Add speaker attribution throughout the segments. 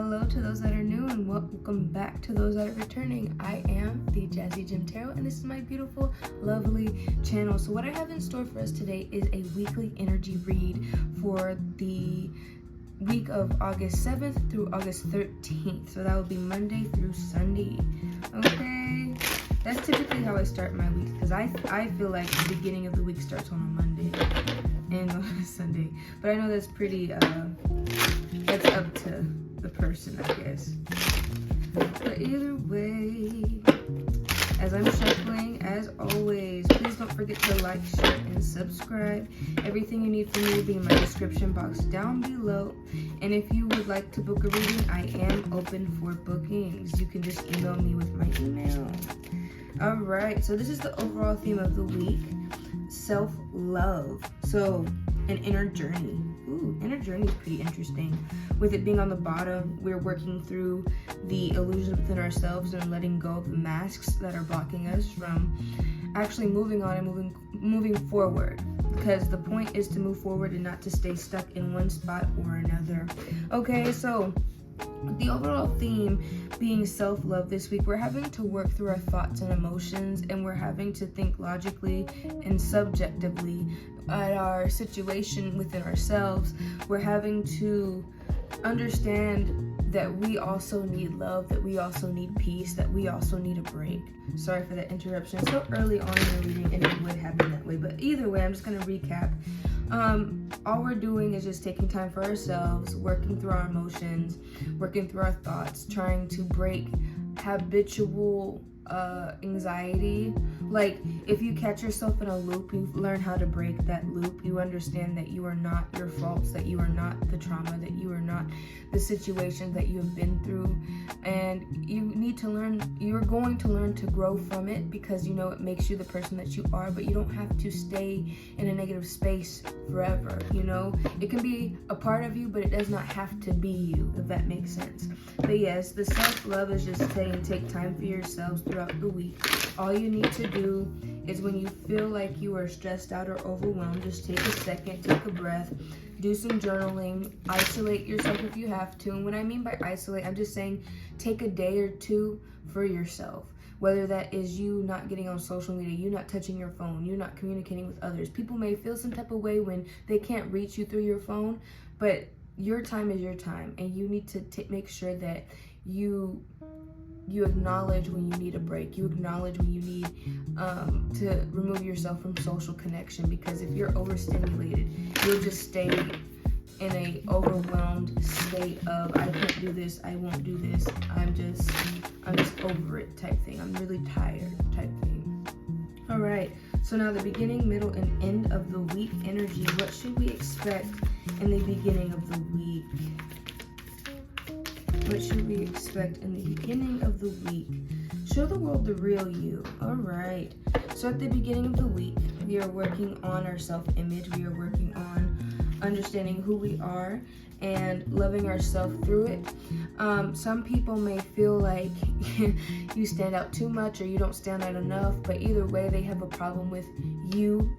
Speaker 1: Hello to those that are new and welcome back to those that are returning. I am the Jazzy Jim Tarot and this is my beautiful, lovely channel. So what I have in store for us today is a weekly energy read for the week of August 7th through August 13th. So that will be Monday through Sunday. Okay, that's typically how I start my weeks because I feel like the beginning of the week starts on a Monday and on a Sunday. But I know that's pretty, that's up to the person, I guess. But either way, as I'm shuffling, as always, please don't forget to like, share, and subscribe. Everything you need from me will be in my description box down below. And if you would like to book a reading, I am open for bookings. You can just email me with my email. Alright, so this is the overall theme of the week. Self-love. So, an inner journey. Ooh, inner journey is pretty interesting. With it being on the bottom, we're working through the illusions within ourselves and letting go of the masks that are blocking us from actually moving on and moving forward. Because the point is to move forward and not to stay stuck in one spot or another. Okay, so the overall theme being self-love this week, we're having to work through our thoughts and emotions, and we're having to think logically and subjectively at our situation within ourselves. We're having to understand that we also need love, that we also need peace, that we also need a break. Sorry for that interruption so early on in the reading, and it would happen that way. But either way, I'm just going to recap. All we're doing is just taking time for ourselves, working through our emotions, working through our thoughts, trying to break habitual anxiety. Like, if you catch yourself in a loop, you learn how to break that loop. You understand that you are not your faults, that you are not the trauma, that you are not the situations that you have been through, and you need to learn, you're going to learn to grow from it because you know it makes you the person that you are, but you don't have to stay in a negative space forever, you know? It can be a part of you, but it does not have to be you, if that makes sense. But yes, the self-love is just saying take time for yourselves throughout the week. All you need to do is when you feel like you are stressed out or overwhelmed, just take a second, take a breath, do some journaling, isolate yourself if you have to. And what I mean by isolate, I'm just saying take a day or two for yourself. Whether that is you not getting on social media, you not touching your phone, you not communicating with others. People may feel some type of way when they can't reach you through your phone, but your time is your time, and you need to make sure that you acknowledge when you need a break. You acknowledge when you need to remove yourself from social connection, because if you're overstimulated, you'll just stay in a overwhelmed state of I can't do this, I won't do this, I'm just over it type thing. I'm really tired type thing. All right, so now the beginning, middle, and end of the week energy. What should we expect in the beginning of the week? What should we expect in the beginning of the week? Show the world the real you. All right. So at the beginning of the week, we are working on our self-image. We are working on understanding who we are and loving ourselves through it. Some people may feel like you stand out too much or you don't stand out enough, but either way, they have a problem with you,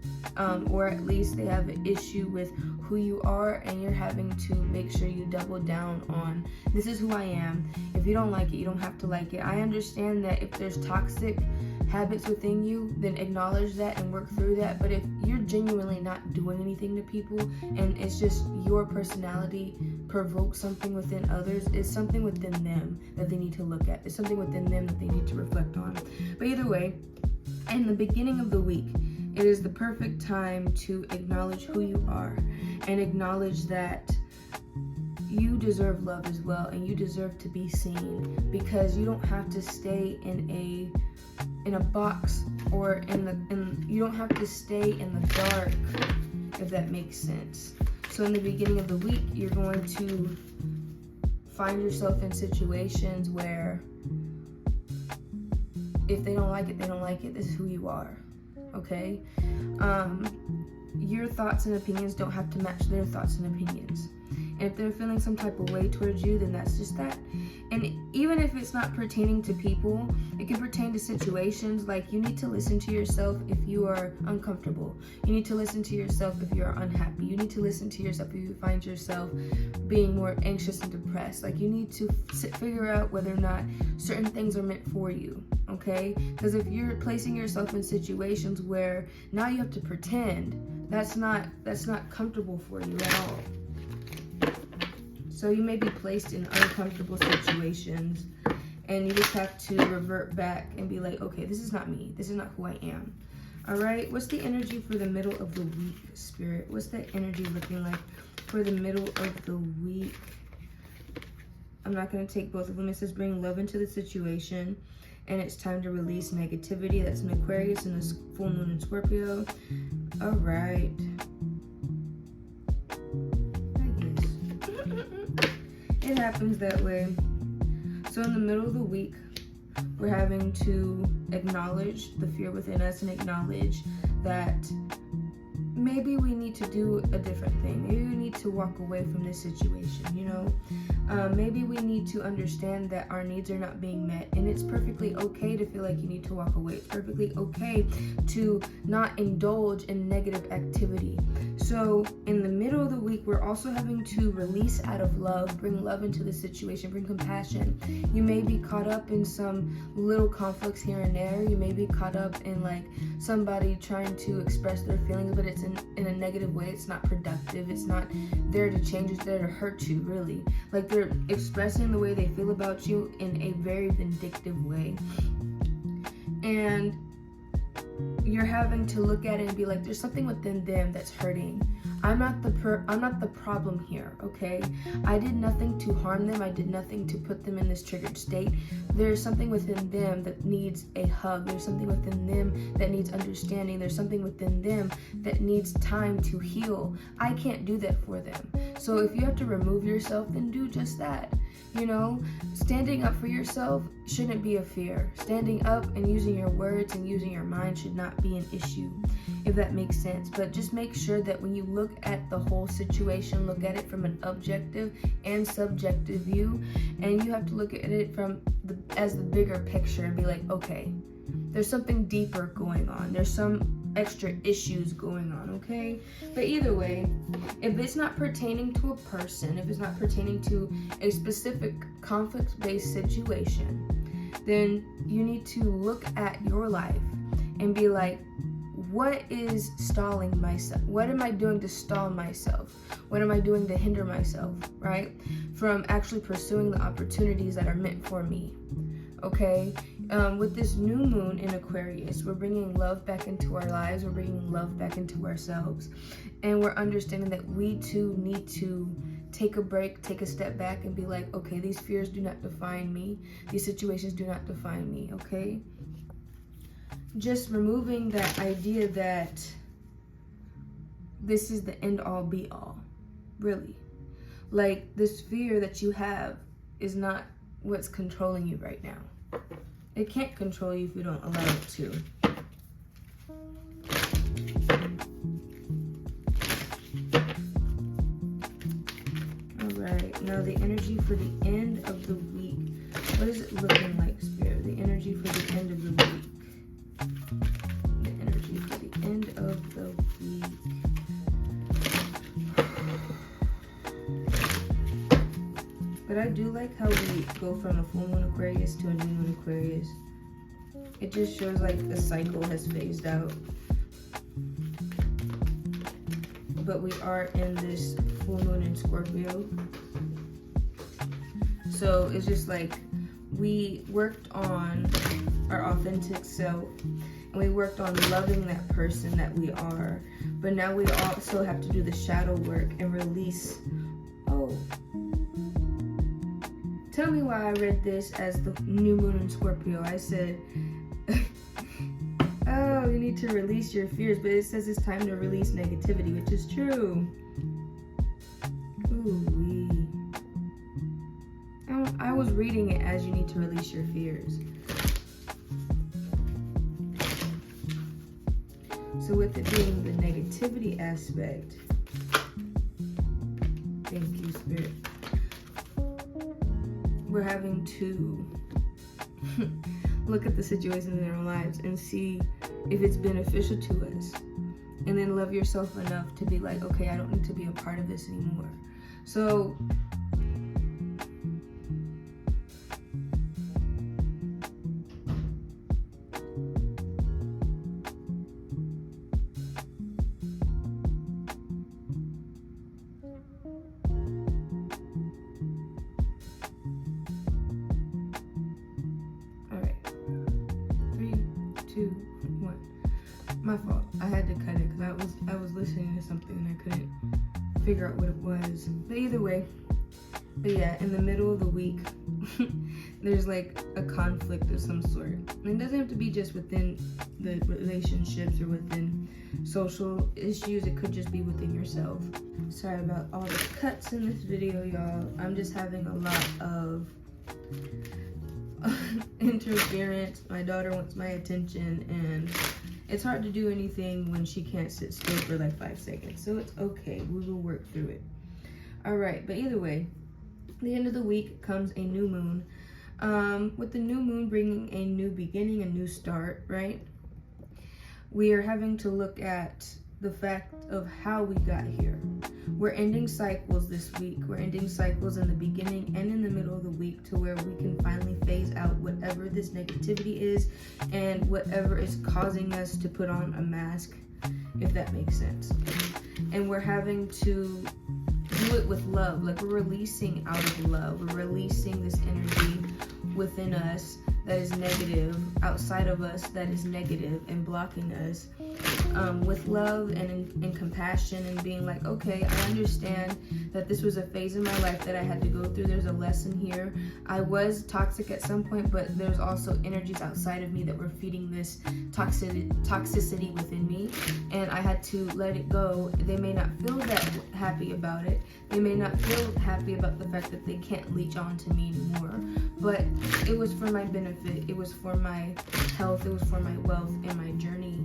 Speaker 1: or at least they have an issue with who you are, and you're having to make sure you double down on this is who I am. If you don't like it, you don't have to like it. I understand that if there's toxic habits within you, then acknowledge that and work through that. But if you're genuinely not doing anything to people and it's just your personality provokes something within others, it's something within them that they need to look at. It's something within them that they need to reflect on. But either way, in the beginning of the week, it is the perfect time to acknowledge who you are and acknowledge that you deserve love as well, and you deserve to be seen, because you don't have to stay in a box, or you don't have to stay in the dark, if that makes sense. So in the beginning of the week, you're going to find yourself in situations where if they don't like it, they don't like it. This is who you are, okay? Your thoughts and opinions don't have to match their thoughts and opinions. And if they're feeling some type of way towards you, then that's just that. And even if it's not pertaining to people, it can pertain to situations. Like, you need to listen to yourself if you are uncomfortable. You need to listen to yourself if you are unhappy. You need to listen to yourself if you find yourself being more anxious and depressed. Like, you need to figure out whether or not certain things are meant for you, okay? Because if you're placing yourself in situations where now you have to pretend, that's not comfortable for you at all. So you may be placed in uncomfortable situations, and you just have to revert back and be like, okay, this is not me. This is not who I am. All right, what's the energy for the middle of the week, Spirit? What's that energy looking like for the middle of the week? I'm not going to take both of them. It says bring love into the situation, and it's time to release negativity. That's an Aquarius and a full moon in Scorpio. All right. It happens that way. So in the middle of the week, we're having to acknowledge the fear within us and acknowledge that maybe we need to do a different thing. Maybe we need to walk away from this situation, you know? Maybe we need to understand that our needs are not being met, and it's perfectly okay to feel like you need to walk away. It's perfectly okay to not indulge in negative activity. So in the middle of the week, we're also having to release out of love, bring love into the situation, bring compassion. You may be caught up in some little conflicts here and there. You may be caught up in like somebody trying to express their feelings, but it's in a negative way. It's not productive. It's not there to change. It's there to hurt you, really. Like, they're expressing the way they feel about you in a very vindictive way. And you're having to look at it and be like, there's something within them that's hurting. I'm not the problem here, okay? I did nothing to harm them. I did nothing to put them in this triggered state. There's something within them that needs a hug. There's something within them that needs understanding. There's something within them that needs time to heal. I can't do that for them. So if you have to remove yourself, then do just that. You know, standing up for yourself shouldn't be a fear. Standing up and using your words and using your mind should not be an issue, if that makes sense. But just make sure that when you look at the whole situation, look at it from an objective and subjective view, and you have to look at it from as the bigger picture and be like, okay, there's something deeper going on. There's some extra issues going on, okay? But either way, if it's not pertaining to a person, if it's not pertaining to a specific conflict-based situation, then you need to look at your life and be like, what is stalling myself? What am I doing to stall myself? What am I doing to hinder myself, right? From actually pursuing the opportunities that are meant for me, okay? With this new moon in Aquarius, we're bringing love back into our lives. We're bringing love back into ourselves. And we're understanding that we too need to take a break, take a step back and be like, okay, these fears do not define me. These situations do not define me, okay? Just removing that idea that this is the end all be all, really. Like, this fear that you have is not what's controlling you right now. It can't control you if you don't allow it to. Alright, now the energy for the end of the week. What is it looking like, Spirit? The energy for the end of the week. The energy for the end of the week. But I do like how we go from a full moon Aquarius to a new moon Aquarius. It just shows like the cycle has phased out. But we are in this full moon in Scorpio. So it's just like we worked on our authentic self, and we worked on loving that person that we are. But now we also have to do the shadow work and release. Oh. Tell me why I read this as the new moon in Scorpio. I said, oh, you need to release your fears, but it says it's time to release negativity, which is true. Ooh-wee. I was reading it as you need to release your fears. So with it being the negativity aspect, thank you, Spirit. we're having to look at the situations in our lives and see if it's beneficial to us. And then love yourself enough to be like, okay, I don't need to be a part of this anymore. So all right, 3, 2, 1. My fault. I had to cut it because I was listening to something and I couldn't figure out what it was. But either way, but yeah, in the middle of the week, there's like a conflict of some sort. And it doesn't have to be just within the relationships or within social issues. It could just be within yourself. Sorry about all the cuts in this video, y'all. I'm just having a lot of interference. My daughter wants my attention, and it's hard to do anything when she can't sit still for like 5 seconds. So it's okay. We will work through it. All right. But either way, the end of the week comes a new moon. With the new moon bringing a new beginning, a new start, right? We are having to look at the fact of how we got here. We're ending cycles this week. We're ending cycles in the beginning and in the middle of the week to where we can finally phase out whatever this negativity is and whatever is causing us to put on a mask, if that makes sense. And we're having to do it with love. Like, we're releasing out of love. We're releasing this energy within us that is negative, outside of us that is negative and blocking us, with love and compassion, and being like, okay, I understand that this was a phase in my life that I had to go through. There's a lesson here. I was toxic at some point, but there's also energies outside of me that were feeding this toxicity within me, and I had to let it go. They may not feel that happy about it. They may not feel happy about the fact that they can't leech on to me anymore, but it was for my benefit. It was for my health. It was for my wealth and my journey.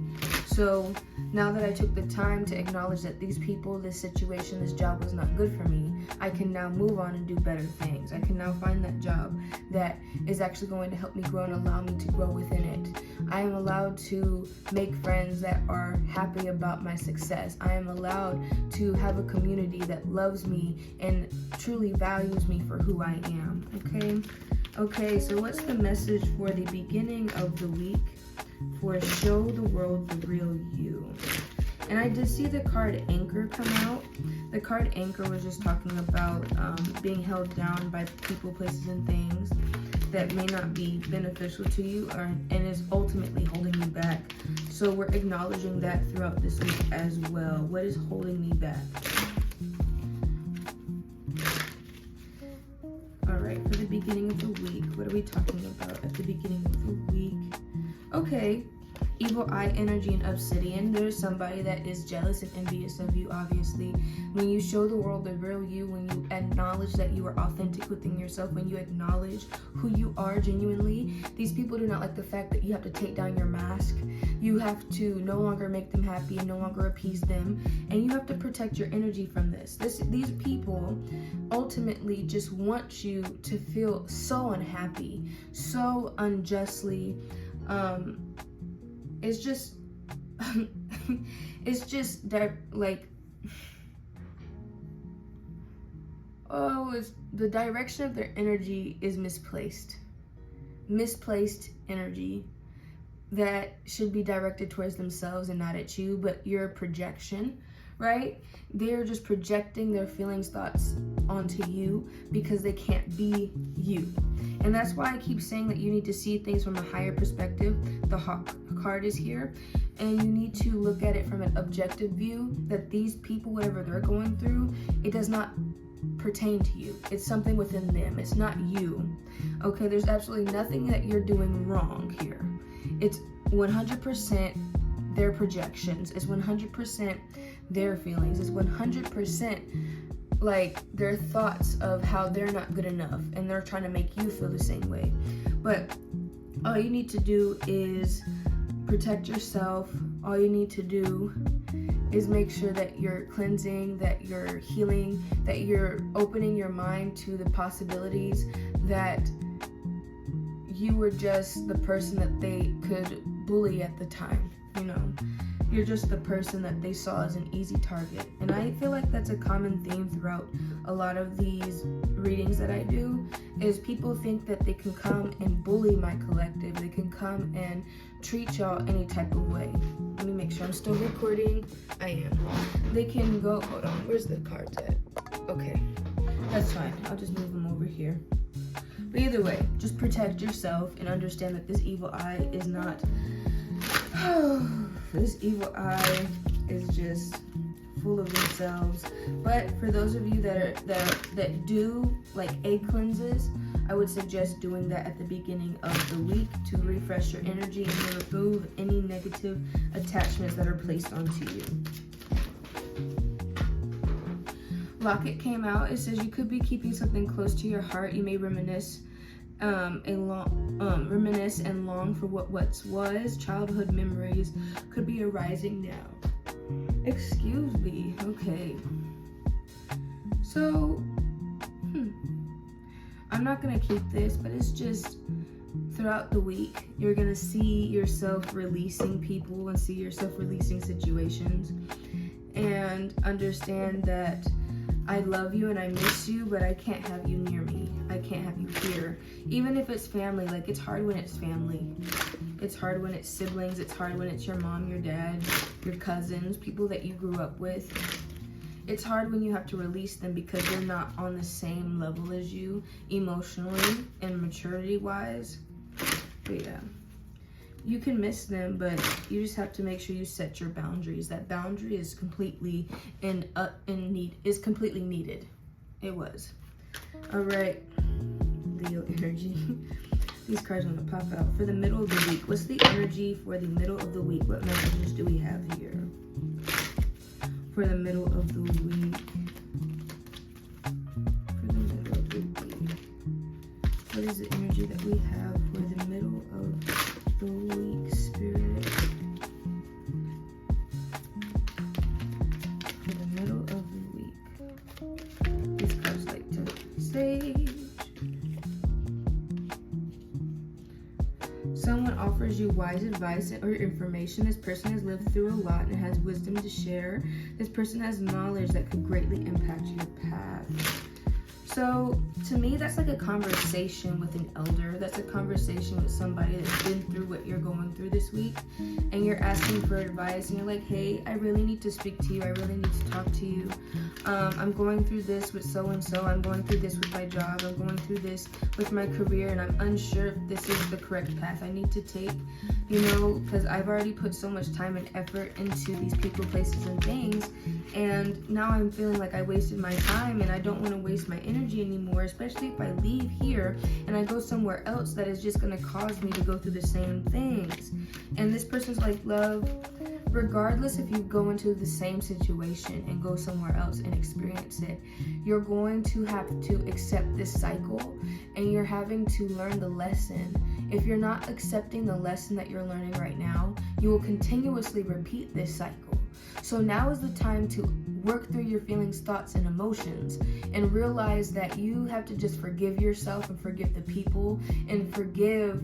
Speaker 1: So now that I took the time to acknowledge that these people, this situation, this job was not good for me, I can now move on and do better things. I can now find that job that is actually going to help me grow and allow me to grow within it. I am allowed to make friends that are happy about my success. I am allowed to have a community that loves me and truly values me for who I am. Okay, so what's the message for the beginning of the week for Show the World the Real You? And I did see the card Anchor come out. The card Anchor was just talking about being held down by people, places, and things that may not be beneficial to you, and is ultimately holding you back. So we're acknowledging that throughout this week as well. What is holding me back? Alright, for the beginning of the week, what are we talking about at the beginning of the week? Okay, evil eye energy and obsidian. There's somebody that is jealous and envious of you, obviously. When you show the world the real you, when you acknowledge that you are authentic within yourself, when you acknowledge who you are genuinely, these people do not like the fact that you have to take down your mask. You have to no longer make them happy and no longer appease them, and you have to protect your energy from this. These people ultimately just want you to feel so unhappy, so unjustly. It's just it's just that, like, it's the direction of their energy is misplaced energy that should be directed towards themselves and not at you, but your projection, right? They're just projecting their feelings, thoughts onto you because they can't be you. And that's why I keep saying that you need to see things from a higher perspective. The Hawk card is here, and you need to look at it from an objective view, that these people, whatever they're going through, it does not pertain to you. It's something within them. It's not you. Okay, there's absolutely nothing that you're doing wrong here. It's 100% their projections. It's 100% their feelings. It's 100% like their thoughts of how they're not good enough, and they're trying to make you feel the same way. But all you need to do is protect yourself. All you need to do is make sure that you're cleansing, that you're healing, that you're opening your mind to the possibilities that you were just the person that they could bully at the time, you know. You're just the person that they saw as an easy target. And I feel like that's a common theme throughout a lot of these readings that I do, is people think that they can come and bully my collective. They can come and treat y'all any type of way. Let me make sure I'm still recording. I am. They can go, hold on, where's the cards at? Okay, that's fine. I'll just move them over here. But either way, just protect yourself and understand that this evil eye is not... This evil eye is just full of themselves. But for those of you that do like egg cleanses, I would suggest doing that at the beginning of the week to refresh your energy and to remove any negative attachments that are placed onto you. Locket came out. It says you could be keeping something close to your heart. You may reminisce and long for what once was. Childhood memories could be arising now. Excuse me. Okay. So, I'm not gonna keep this, but it's just throughout the week, you're gonna see yourself releasing people and see yourself releasing situations, and understand that I love you and I miss you, but I can't have you near me. I can't have you here. Even if it's family, like it's hard when it's family. It's hard when it's siblings. It's hard when it's your mom, your dad, your cousins, people that you grew up with. It's hard when you have to release them because they're not on the same level as you emotionally and maturity-wise. But yeah, you can miss them, but you just have to make sure you set your boundaries. That boundary is completely completely needed. It was. All right, Leo energy. These cards want to pop out for the middle of the week. What's the energy for the middle of the week? What messages do we have here for the middle of the week? For the middle of the week, what is the energy that we have for the middle of the week, Spirit? For the middle of the week, these cards like to say. Someone offers you wise advice or information. This person has lived through a lot and has wisdom to share. This person has knowledge that could greatly impact your path. So to me, that's like a conversation with an elder. That's a conversation with somebody that's been through what you're going through this week, and you're asking for advice, and you're like, hey, I really need to speak to you. I really need to talk to you. I'm going through this with so-and-so. I'm going through this with my job. I'm going through this with my career, and I'm unsure if this is the correct path I need to take, you know, because I've already put so much time and effort into these people, places, and things, and now I'm feeling like I wasted my time, and I don't want to waste my energy anymore, especially if I leave here and I go somewhere else that is just going to cause me to go through the same things. And this person's like, love, regardless if you go into the same situation and go somewhere else and experience it, you're going to have to accept this cycle, and you're having to learn the lesson. If you're not accepting the lesson that you're learning right now, you will continuously repeat this cycle. So now is the time to work through your feelings, thoughts, and emotions, and realize that you have to just forgive yourself and forgive the people and forgive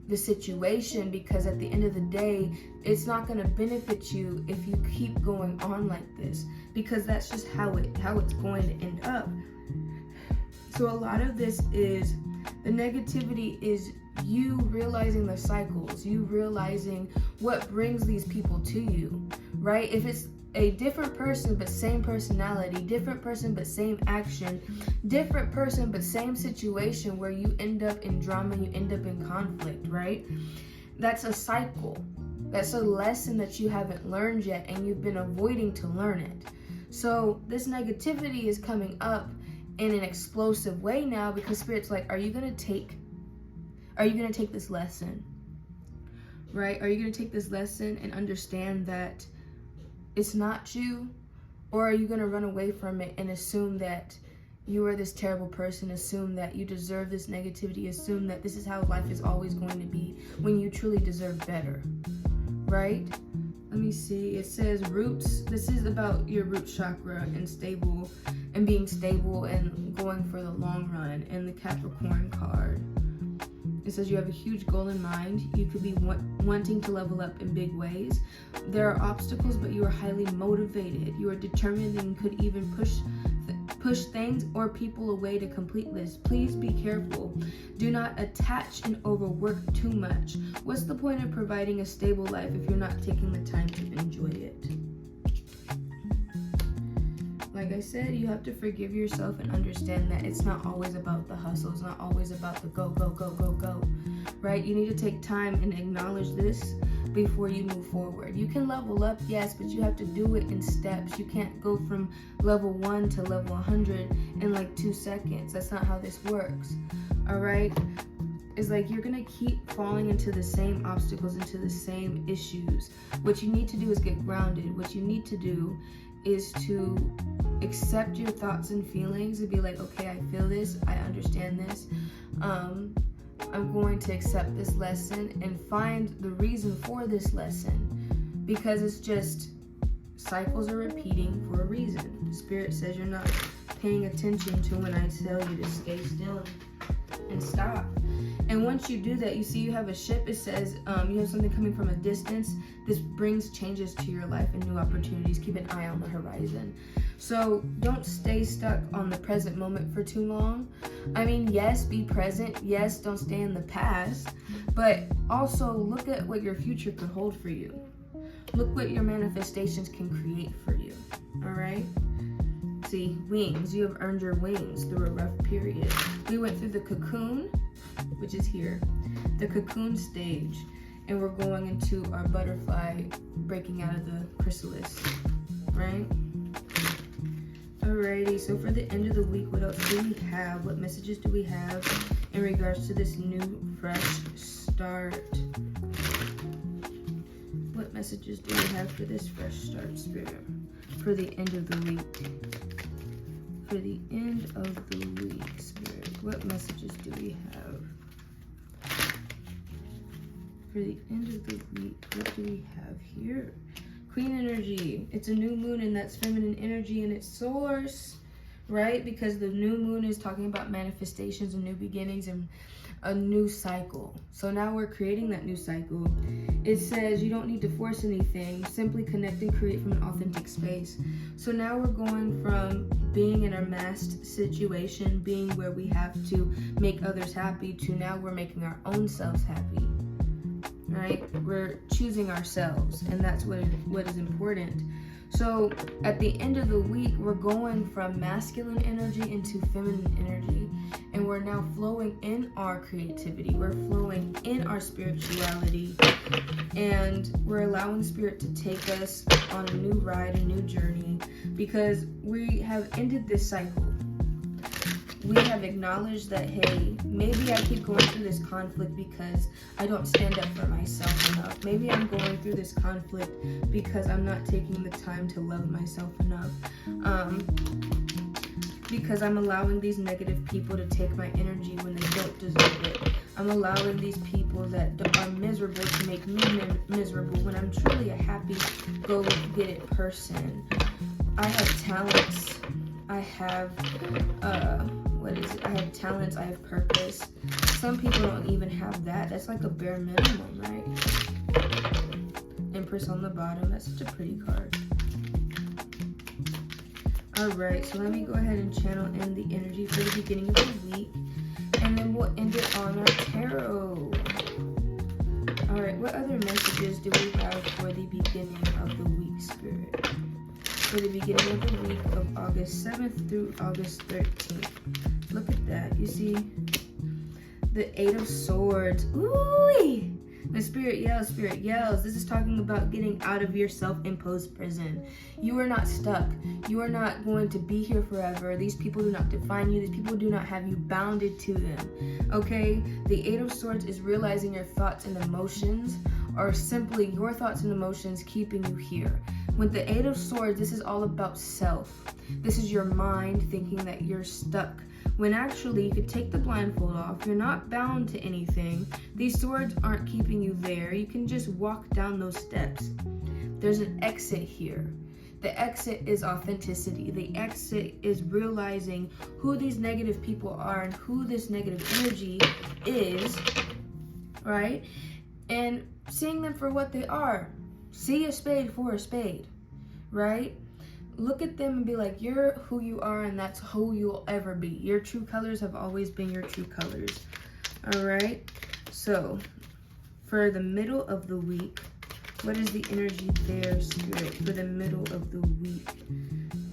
Speaker 1: the situation, because at the end of the day, it's not going to benefit you if you keep going on like this, because that's just how it's going to end up. So a lot of this is the negativity is you realizing the cycles, you realizing what brings these people to you, right? If it's a different person but same personality, different person but same action, different person but same situation where you end up in drama, you end up in conflict, right? That's a cycle. That's a lesson that you haven't learned yet, and you've been avoiding to learn it. So this negativity is coming up in an explosive way now, because Spirit's like, are you gonna take this lesson, right? Are you gonna take this lesson and understand that it's not you? Or are you gonna run away from it and assume that you are this terrible person, assume that you deserve this negativity, assume that this is how life is always going to be, when you truly deserve better, right? Let me see, it says roots. This is about your root chakra and stable and being stable and going for the long run. And the Capricorn card, it says you have a huge goal in mind. You could be wanting to level up in big ways. There are obstacles, but you are highly motivated. You are determined and could even push things or people away to complete this. Please be careful. Do not attach and overwork too much. What's the point of providing a stable life if you're not taking the time to enjoy it? Like I said, you have to forgive yourself and understand that it's not always about the hustle. It's not always about the go, go, go, go, go, right? You need to take time and acknowledge this before you move forward. You can level up, yes, but you have to do it in steps. You can't go from level 1 to level 100 in like 2 seconds. That's not how this works, all right? It's like you're gonna keep falling into the same obstacles, into the same issues. What you need to do is get grounded. What you need to do is to accept your thoughts and feelings and be like, okay, I feel this, I understand this. I'm going to accept this lesson and find the reason for this lesson, because it's just cycles are repeating for a reason. The Spirit says you're not paying attention to when I tell you to stay still and stop. And once you do that, you see you have a ship. It says you have something coming from a distance. This brings changes to your life and new opportunities. Keep an eye on the horizon. So don't stay stuck on the present moment for too long. I mean, yes, be present. Yes, don't stay in the past. But also look at what your future could hold for you. Look what your manifestations can create for you. All right? See, wings. You have earned your wings through a rough period. We went through the cocoon, which is here, the cocoon stage, and we're going into our butterfly breaking out of the chrysalis, right? Alrighty, so for the end of the week, what else do we have? What messages do we have in regards to this new, fresh start? What messages do we have for this fresh start, Spirit? For the end of the week. For the end of the week, Spirit. What messages do we have? For the end of the week, what do we have here? Queen energy. It's a new moon, and that's feminine energy in its source, right? Because the new moon is talking about manifestations and new beginnings and a new cycle. So now we're creating that new cycle. It says you don't need to force anything. Simply connect and create from an authentic space. So now we're going from being in a masked situation, being where we have to make others happy, to now we're making our own selves happy. Right? We're choosing ourselves, and that's what is important. So at the end of the week, we're going from masculine energy into feminine energy, and we're now flowing in our creativity. We're flowing in our spirituality, and we're allowing Spirit to take us on a new ride, a new journey, because we have ended this cycle. We have acknowledged that, hey, maybe I keep going through this conflict because I don't stand up for myself enough. Maybe I'm going through this conflict because I'm not taking the time to love myself enough. Because I'm allowing these negative people to take my energy when they don't deserve it. I'm allowing these people that are miserable to make me miserable when I'm truly a happy, go-get-it person. I have talents. I have, I have talents, I have purpose. Some people don't even have that. That's like a bare minimum, right? Empress on the bottom. That's such a pretty card. Alright, so let me go ahead and channel in the energy for the beginning of the week. And then we'll end it on our tarot. Alright, what other messages do we have for the beginning of the week, Spirit? For the beginning of the week of August 7th through August 13th. Look at that. You see the 8 of Swords. Ooh! The Spirit yells. This is talking about getting out of your self-imposed prison. You are not stuck. You are not going to be here forever. These people do not define you. These people do not have you bounded to them. Okay? The 8 of Swords is realizing your thoughts and emotions are simply your thoughts and emotions keeping you here. With the 8 of Swords, this is all about self. This is your mind thinking that you're stuck, when actually you could take the blindfold off. You're not bound to anything. These swords aren't keeping you there. You can just walk down those steps. There's an exit here. The exit is authenticity. The exit is realizing who these negative people are and who this negative energy is, right? And seeing them for what they are. See a spade for a spade, right? Look at them and be like, you're who you are, and that's who you'll ever be. Your true colors have always been your true colors. All right? So, for the middle of the week, what is the energy there, Spirit, for the middle of the week?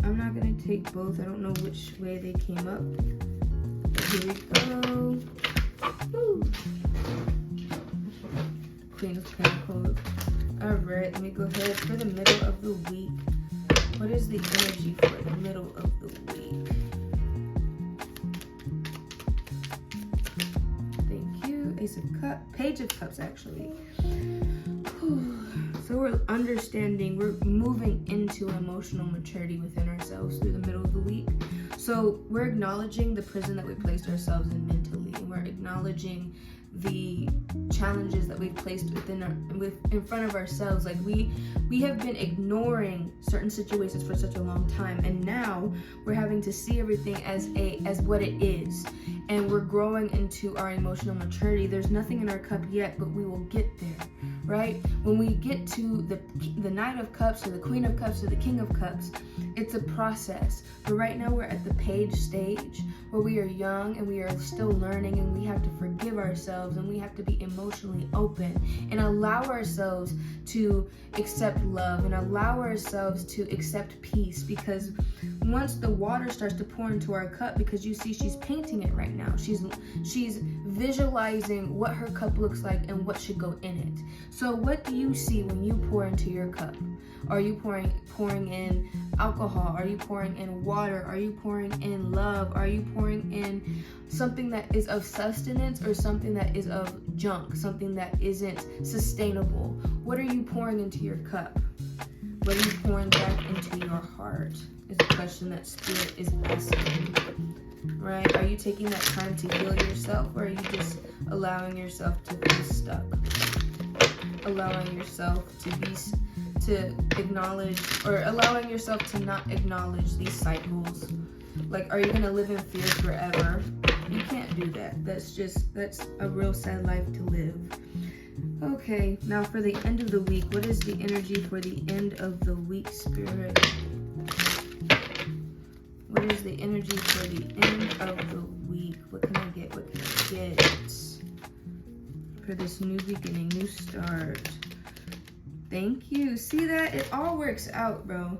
Speaker 1: I'm not going to take both. I don't know which way they came up. Here we go. Woo. Queen of Pentacles. All right, let me go ahead for the middle of the week. What is the energy for the middle of the week? Thank you. Ace of Cups. Page of Cups, actually. So we're understanding, we're moving into emotional maturity within ourselves through the middle of the week. So we're acknowledging the prison that we placed ourselves in mentally. And we're acknowledging the challenges that we've placed in front of ourselves. Like we have been ignoring certain situations for such a long time, and now we're having to see everything as what it is, and we're growing into our emotional maturity. There's nothing in our cup yet, but we will get there, right? When we get to the Knight of Cups or the Queen of Cups or the King of Cups, it's a process. But right now we're at the Page stage, where we are young and we are still learning, and we have to forgive ourselves, and we have to be emotionally open and allow ourselves to accept love and allow ourselves to accept peace. Because once the water starts to pour into our cup, because you see she's painting it right now, she's visualizing what her cup looks like and what should go in it. So what do you see when you pour into your cup? Are you pouring in alcohol? Are you pouring in water? Are you pouring in love? Are you pouring in something that is of sustenance, or something that is of junk, something that isn't sustainable? What are you pouring into your cup? What are you pouring back into your heart is a question that Spirit is asking, right? Are you taking that time to heal yourself, or are you just allowing yourself to be stuck? Allowing yourself to acknowledge, or allowing yourself to not acknowledge these cycles. Like, are you going to live in fear forever? You can't do that. That's a real sad life to live. Okay, now for the end of the week, what is the energy for the end of the week, Spirit? What is the energy for the end of the week? What can I get? What can I get? For this new beginning, new start. Thank you. See that? It all works out, bro.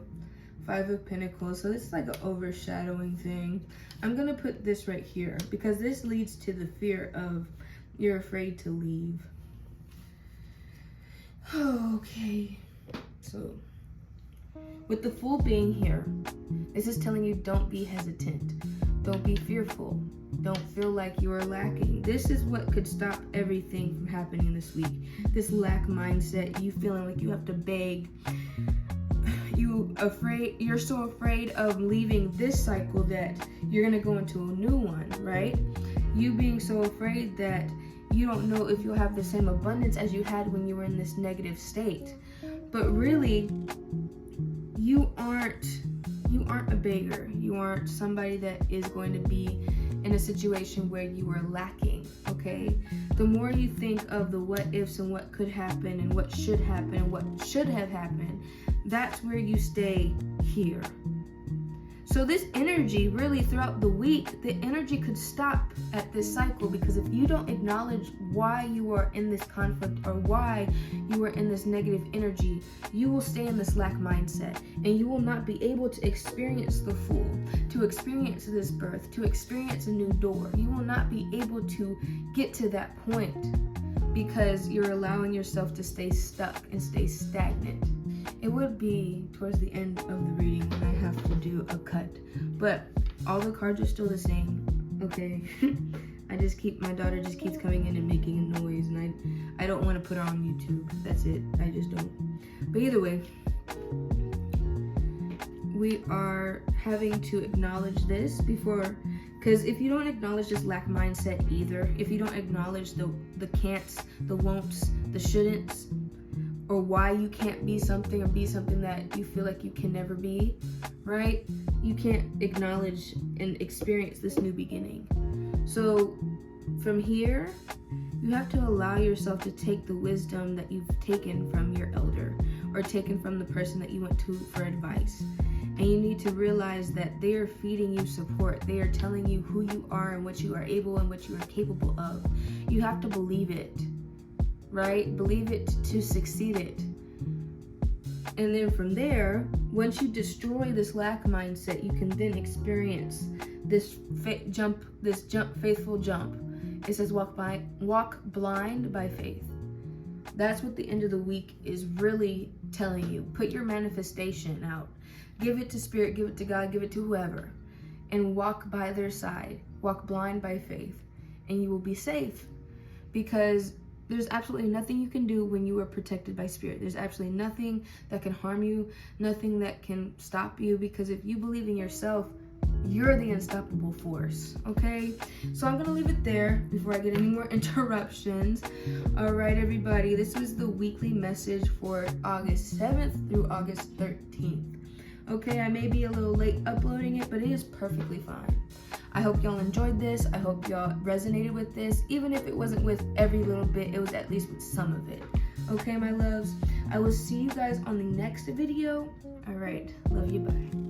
Speaker 1: 5 of Pentacles. So it's like an overshadowing thing. I'm going to put this right here, because this leads to the fear of you're afraid to leave. Okay. So with the Fool being here, this is telling you don't be hesitant. Don't be fearful. Don't feel like you are lacking. This is what could stop everything from happening this week. This lack mindset, you feeling like you have to beg. You're so afraid of leaving this cycle that you're gonna go into a new one, right? You being so afraid that you don't know if you'll have the same abundance as you had when you were in this negative state. But really, you aren't a beggar. You aren't somebody that is going to be in a situation where you are lacking, okay? The more you think of the what ifs and what could happen and what should happen and what should have happened, that's where you stay here. So this energy, really throughout the week, the energy could stop at this cycle, because if you don't acknowledge why you are in this conflict or why you are in this negative energy, you will stay in this lack mindset, and you will not be able to experience the Fool, to experience this birth, to experience a new door. You will not be able to get to that point because you're allowing yourself to stay stuck and stay stagnant. It would be towards the end of the reading when I have to do a cut, but all the cards are still the same, okay? My daughter just keeps coming in and making a noise, and I don't want to put her on YouTube. That's it. I just don't. But either way, we are having to acknowledge this before, because if you don't acknowledge this lack mindset either, if you don't acknowledge the can'ts, the won'ts, the shouldn'ts, or why you can't be something or be something that you feel like you can never be, right? You can't acknowledge and experience this new beginning. So from here, you have to allow yourself to take the wisdom that you've taken from your elder or taken from the person that you went to for advice. And you need to realize that they are feeding you support. They are telling you who you are and what you are able and what you are capable of. You have to believe it, right? Believe it to succeed it. And then from there, once you destroy this lack mindset, you can then experience this faithful jump. It says walk blind by faith. That's what the end of the week is really telling you. Put your manifestation out. Give it to Spirit, give it to God, give it to whoever, and walk by their side. Walk blind by faith, and you will be safe, because there's absolutely nothing you can do when you are protected by Spirit. There's absolutely nothing that can harm you, nothing that can stop you, because if you believe in yourself, you're the unstoppable force, okay? So I'm gonna leave it there before I get any more interruptions. All right, everybody, this was the weekly message for August 7th through August 13th. Okay, I may be a little late uploading it, but it is perfectly fine. I hope y'all enjoyed this. I hope y'all resonated with this. Even if it wasn't with every little bit, it was at least with some of it. Okay, my loves? I will see you guys on the next video. All right, love you, bye.